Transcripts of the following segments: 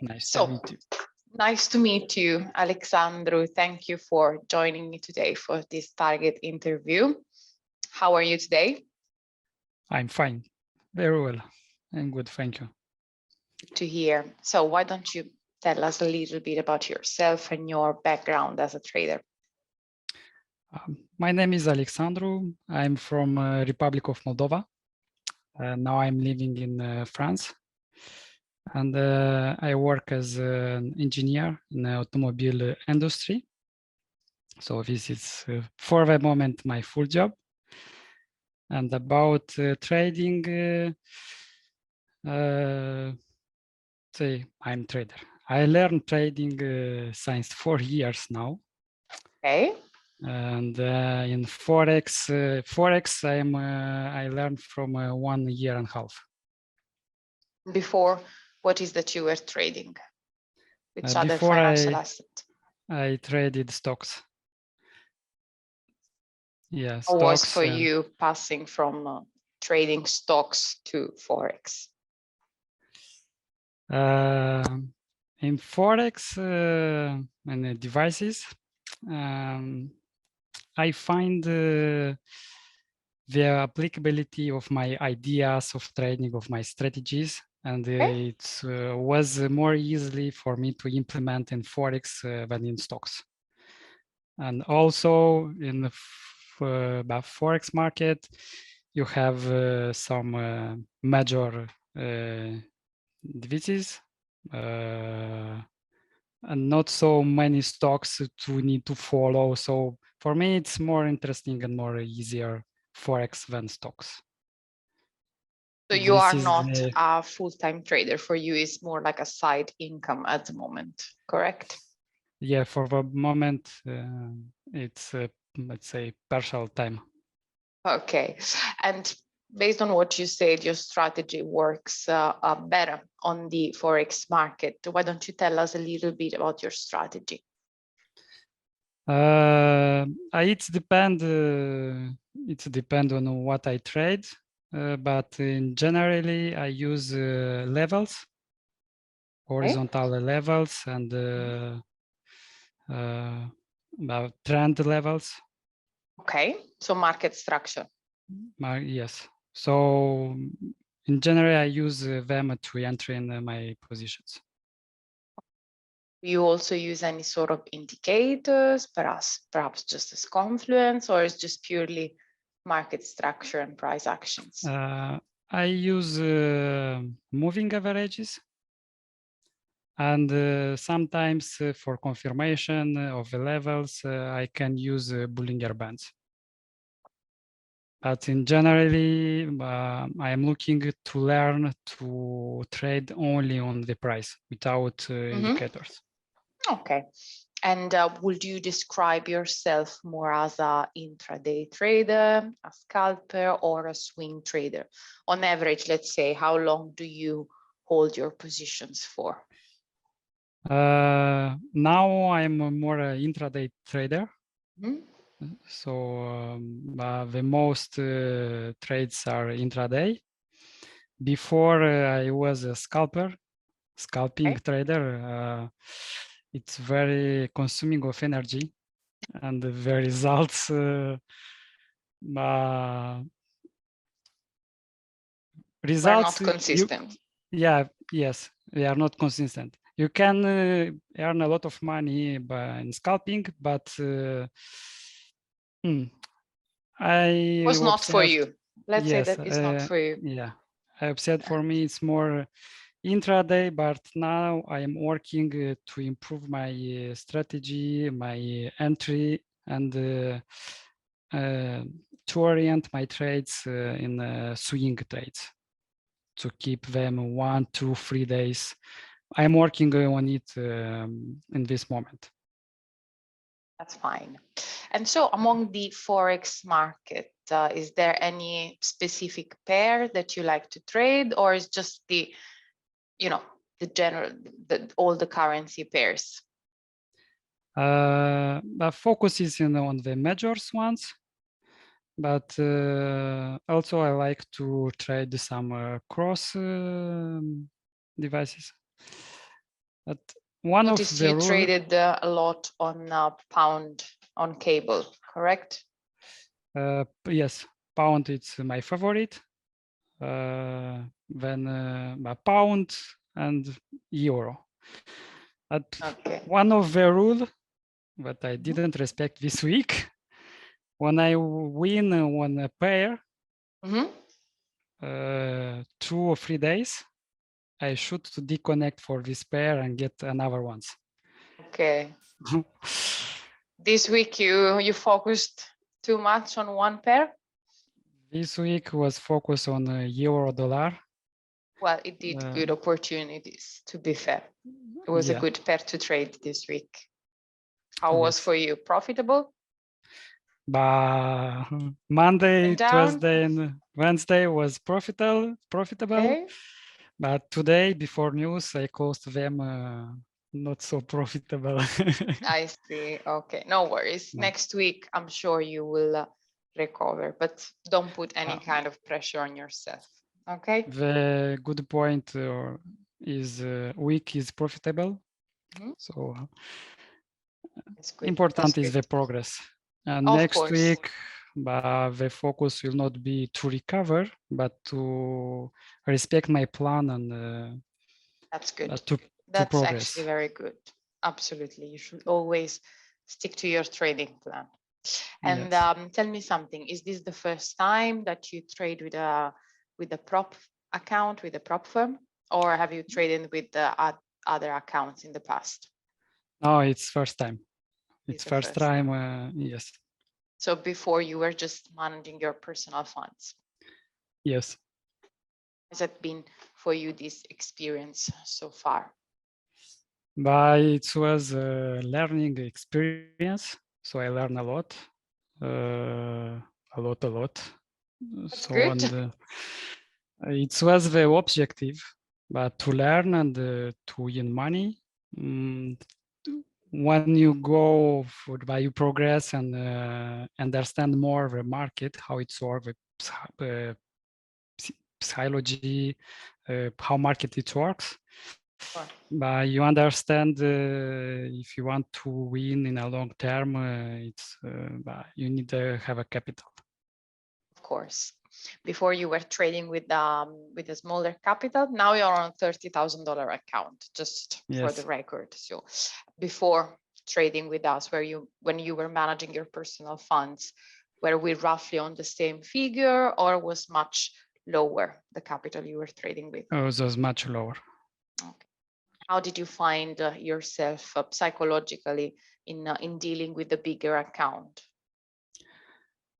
Nice to So meet you. nice to meet you, Alexandru. Thank you for joining me today for this target interview. How are you today? I'm fine. Very well. I'm good. Thank you. Good to hear. So why don't you tell us a little bit about yourself and your background as a trader? My name is Alexandru. I'm from Republic of Moldova. Now I'm living in France. And I work as an engineer in the automobile industry. So this is, for the moment, my full job. And about trading, say I'm trader. I learned trading since 4 years now. Okay. And in Forex, I learned from 1 year and a half. Before, what is that you were trading? Which other Before financial asset? I traded stocks. Yeah, How was stocks. for you passing from trading stocks to Forex? In Forex and devices, I find the applicability of my ideas of trading, of my strategies, and it was more easily for me to implement in Forex than in stocks. And also in the Forex market, you have some major divisions and not so many stocks to need to follow. So for me, it's more interesting and more easier Forex than stocks. So you are not a full-time trader. For you, it's more like a side income at the moment, correct? Yeah, for the moment, it's let's say partial time. Okay, and based on what you said, your strategy works better on the Forex market. Why don't you tell us a little bit about your strategy? It depends on what I trade, but in generally I use levels, horizontal levels, and trend levels. Okay, so market structure. Yes. So in general, I use them to enter in my positions. You also use any sort of indicators, perhaps just as confluence, or is just purely market structure and price actions? I use moving averages, and sometimes for confirmation of the levels, I can use Bollinger Bands. But in generally, I am looking to learn to trade only on the price without indicators. Okay. And would you describe yourself more as an intraday trader, a scalper, or a swing trader? On average, let's say, how long do you hold your positions for? Now I'm more an intraday trader. So the most trades are intraday. Before I was a scalping trader. It's very consuming of energy, and the results Were not consistent. Yes, they are not consistent. You can earn a lot of money in scalping, but I was not for you. Let's say that it's not for you. Yeah, I observed for me it's more intraday, but now I am working to improve my strategy, my entry, and to orient my trades in swing trades, to keep them 1, 2, 3 days. I'm working on it in this moment. That's fine. And so among the Forex market, is there any specific pair that you like to trade, or is just the, the general, all the currency pairs? The focus is on the majors ones, but also I like to trade some cross devices. But one of Noticed the you rule, traded a lot on pound on cable, correct? yes, pound it's my favorite. Then pound and euro. But Okay. one of the rule that I didn't respect this week, when I win on a pair, 2 or 3 days, I should to disconnect for this pair and get another ones. Okay. This week you focused too much on one pair? This week was focused on euro dollar. Well, it did good opportunities, to be fair. It was a good pair to trade this week. How was for you? Profitable? But Monday, down? Tuesday, and Wednesday was profitable. Okay. But today, before news, I closed them not so profitable. I see. Okay, no worries. No. Next week, I'm sure you will recover, but don't put any kind of pressure on yourself. Okay. The good point is week is profitable. So That's good. important That's is good. the progress. And Of next course. week, the focus will not be to recover, but to respect my plan and That's good. to That's progress. actually very good. Absolutely. You should always stick to your trading plan. And tell me something, is this the first time that you trade with a prop account, with a prop firm, or have you traded with the other accounts in the past? No, it's first time. It's It's the first first time, yes. So before you were just managing your personal funds. Yes. Has it been for you, this experience so far? But it was a learning experience. So I learned a lot. A lot. That's So good. and it was the objective, but to learn and to win money. When you go by you progress and understand more the market, how it's works, psychology, how market it works. Sure. But you understand if you want to win in a long term, you need to have a capital. Of course. Before you were trading with a smaller capital, now you're on $30,000 account, just for the record. So before trading with us, when you were managing your personal funds, were we roughly on the same figure, or was much lower the capital you were trading with? Oh, it was much lower. Okay. How did you find yourself psychologically in dealing with the bigger account?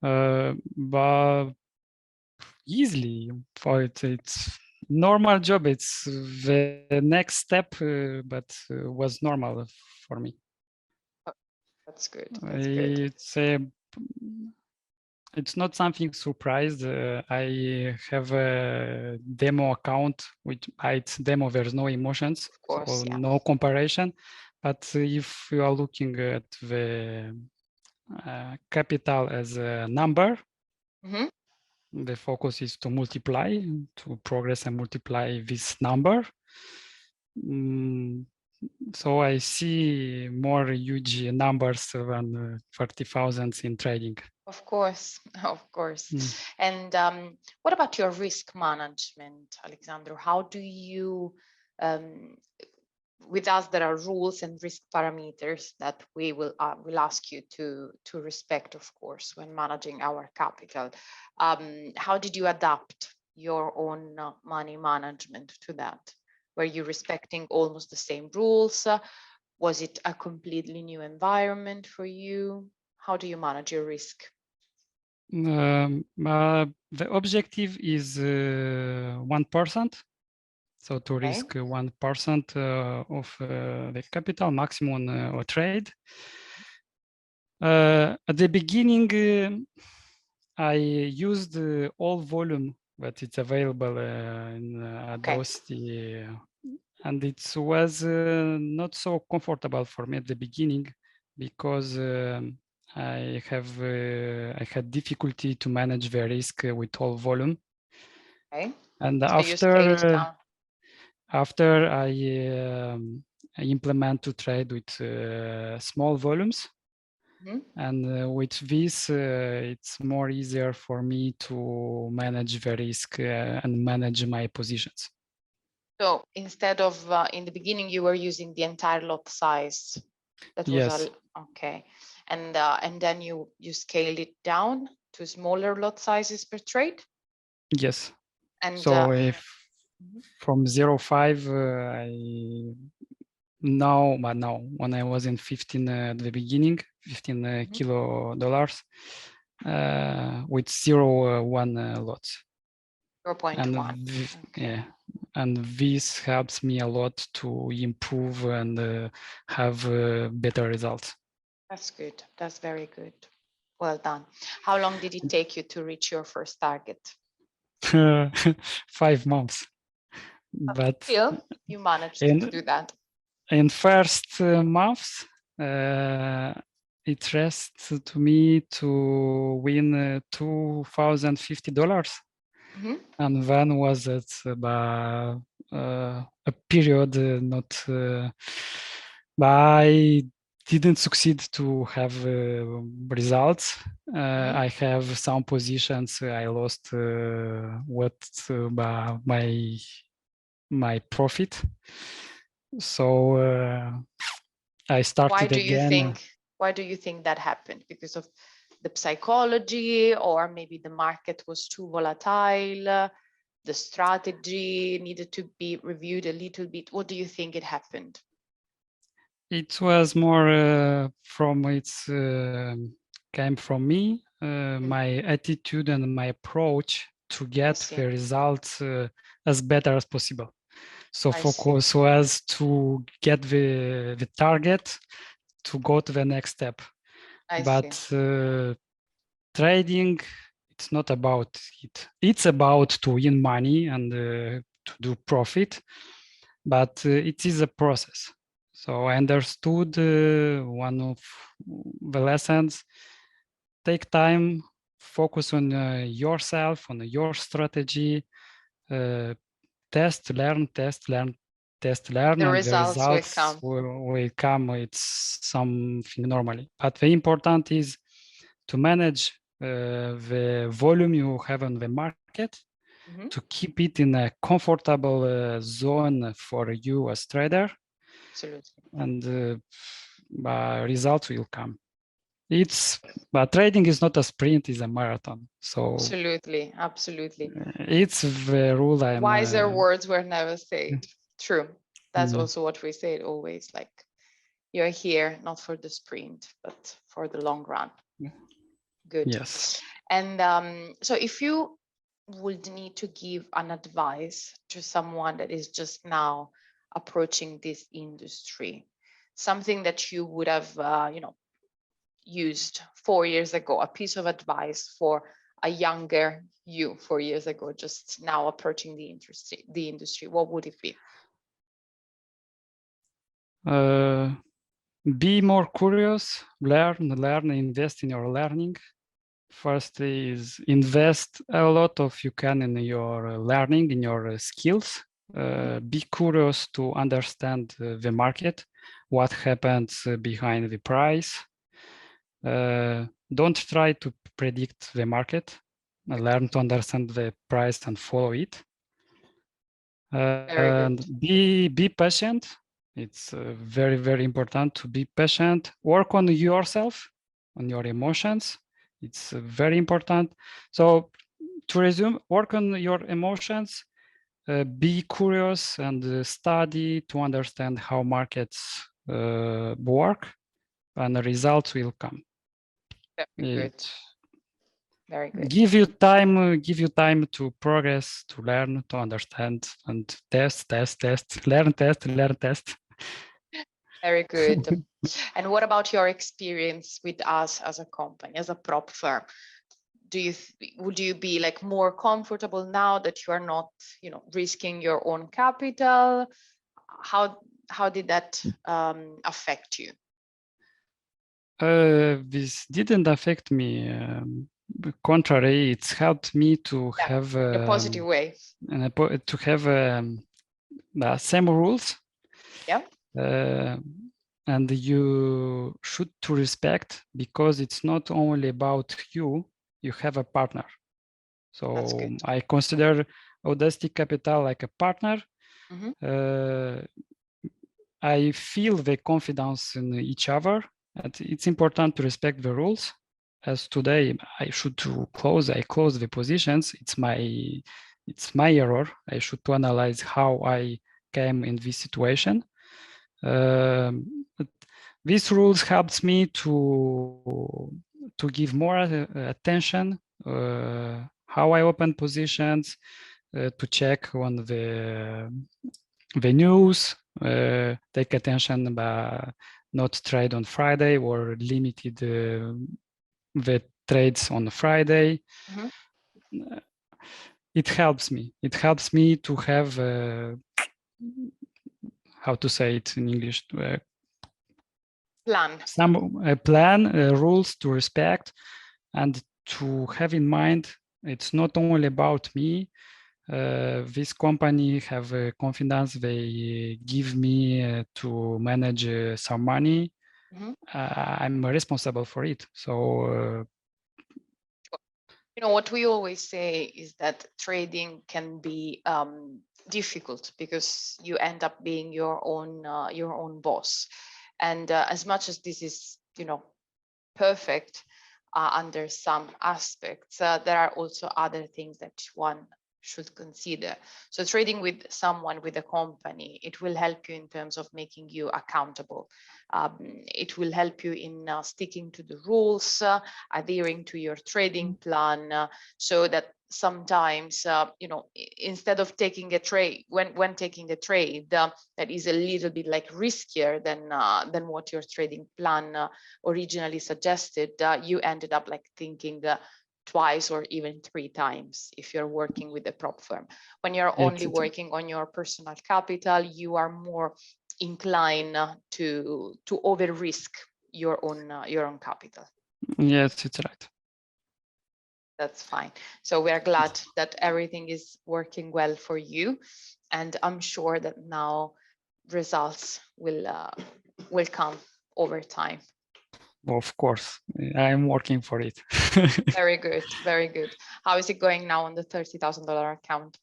But easily for it's normal job. It's the next step, but was normal for me. That's good. That's good. It's not something surprised. I have a demo account, which it's demo. There's no emotions, Of course, so yeah. no comparison. But if you are looking at the capital as a number, the focus is to multiply, to progress and multiply this number. So I see more huge numbers than 30,000 in trading. Of course, of course. And what about your risk management, Alexandru? How do you, with us, there are rules and risk parameters that we will ask you to respect, of course, when managing our capital. How did you adapt your own money management to that? Were you respecting almost the same rules? Was it a completely new environment for you? How do you manage your risk? The objective is 1%. So to risk 1% of the capital maximum or trade. At the beginning, I used all volume that it's available in AudaCity, and it was not so comfortable for me at the beginning because I had difficulty to manage the risk with all volume. And so after I implement to trade with small volumes. And with this, it's more easier for me to manage the risk and manage my positions. So instead of in the beginning, you were using the entire lot size. That was Yes. okay, and then you scaled it down to smaller lot sizes per trade. Yes. And so if from 0.5, now when I was in 15 at the beginning, 15 kilo dollars with 0.1 lots. 0.1. Yeah, and this helps me a lot to improve and have better results. That's good. That's very good. Well done. How long did it take you to reach your first target? 5 months. But still, you managed to do that. In first months, it rests to me to win $2,050. And then was it a period not, but I didn't succeed to have results. I have some positions I lost my profit. So I started again. Why do you think that happened? Because of the psychology, or maybe the market was too volatile, the strategy needed to be reviewed a little bit? What do you think it happened? It was more came from me, my attitude and my approach to get the results as better as possible. So focus was to get the target to go to the next step. But trading, it's not about it. It's about to win money and to do profit, but it is a process. So I understood one of the lessons: take time, focus on yourself, on your strategy, test, learn, test, learn, test, learn, and the results will come. It's something normally. But the important is to manage the volume you have on the market, to keep it in a comfortable zone for you as trader. Absolutely. And results will come. But trading is not a sprint, it's a marathon. So absolutely. It's the rule. Wiser words were never said. True. That's also what we say always, like, you're here not for the sprint, but for the long run. Good. Yes. And so if you would need to give an advice to someone that is just now approaching this industry, something that you would have used 4 years ago, a piece of advice for a younger you 4 years ago, just now approaching the industry, what would it be? Be more curious, learn, invest in your learning. First is invest a lot of you can in your learning, in your skills. Be curious to understand the market, what happens behind the price. Don't try to predict the market. Learn to understand the price and follow it. And be patient. It's very, very important to be patient. Work on yourself, on your emotions. It's very important. So to resume, work on your emotions, be curious and study to understand how markets work, and the results will come. Very good. Very good. Give you time to progress, to learn, to understand, and test, learn, test. Very good. And what about your experience with us as a company, as a prop firm? Would you be like more comfortable now that you are not, risking your own capital? How did that affect you? This didn't affect me. Contrary, it's helped me to have in a positive way. To have the same rules. Yeah. And you should to respect, because it's not only about you, you have a partner. So I consider AudaCity Capital like a partner. I feel the confidence in each other, and it's important to respect the rules. As today I should to close, I close the positions. It's my error. I should to analyze how I came in this situation. These rules helps me to give more attention how I open positions, to check on the news, take attention by not trade on Friday or limited the trades on Friday. It helps me. It helps me to have how to say it in English? Plan, rules to respect, and to have in mind it's not only about me. This company have confidence. They give me to manage some money. I'm responsible for it. So you know, what we always say is that trading can be difficult because you end up being your own boss. And as much as this is, you know, perfect under some aspects, there are also other things that one should consider. So trading with someone, with a company, it will help you in terms of making you accountable. It will help you in sticking to the rules, adhering to your trading plan, so that sometimes, you know, instead of taking a trade, when taking a trade that is a little bit like riskier than what your trading plan originally suggested, you ended up like thinking twice or even 3 times if you're working with a prop firm. When you're only working on your personal capital, you are more inclined to over risk your own capital. Yes, it's right. That's fine. So we're glad that everything is working well for you, and I'm sure that now results will come over time. Of course, I'm working for it. Very good, very good. How is it going now on the $30,000 account?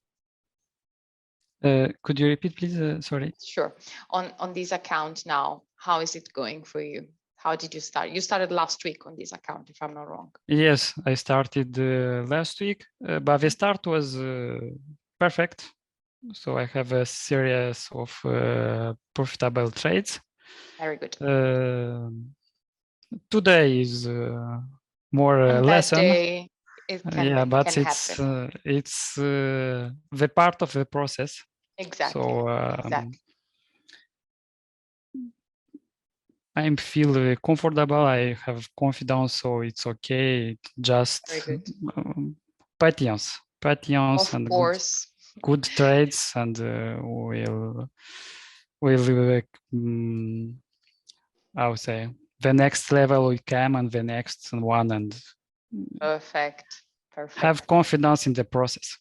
Could you repeat, please? Sorry. Sure. On this account now, how is it going for you? How did you start? You started last week on this account, if I'm not wrong. Yes, I started last week, but the start was perfect. So I have a series of profitable trades. Very good. Today is more lesson. Day, but it's the part of the process. Exactly. So exactly. I feel comfortable. I have confidence, so it's okay. Just patience, and good trades, and we'll I would say the next level will come, and the next one, and perfect. Have confidence in the process.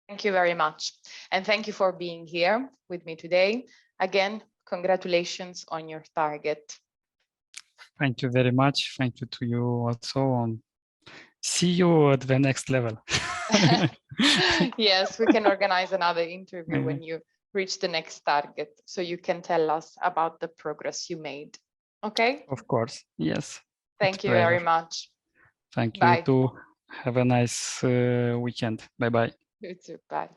Thank you very much, and thank you for being here with me today. Again, congratulations on your target. Thank you very much. Thank you to you also. See you at the next level. Yes, we can organize another interview when you reach the next target, so you can tell us about the progress you made. Okay? Of course. Yes. Thank you very much. Thank you too. Have a nice weekend. Bye-bye. You too. Bye.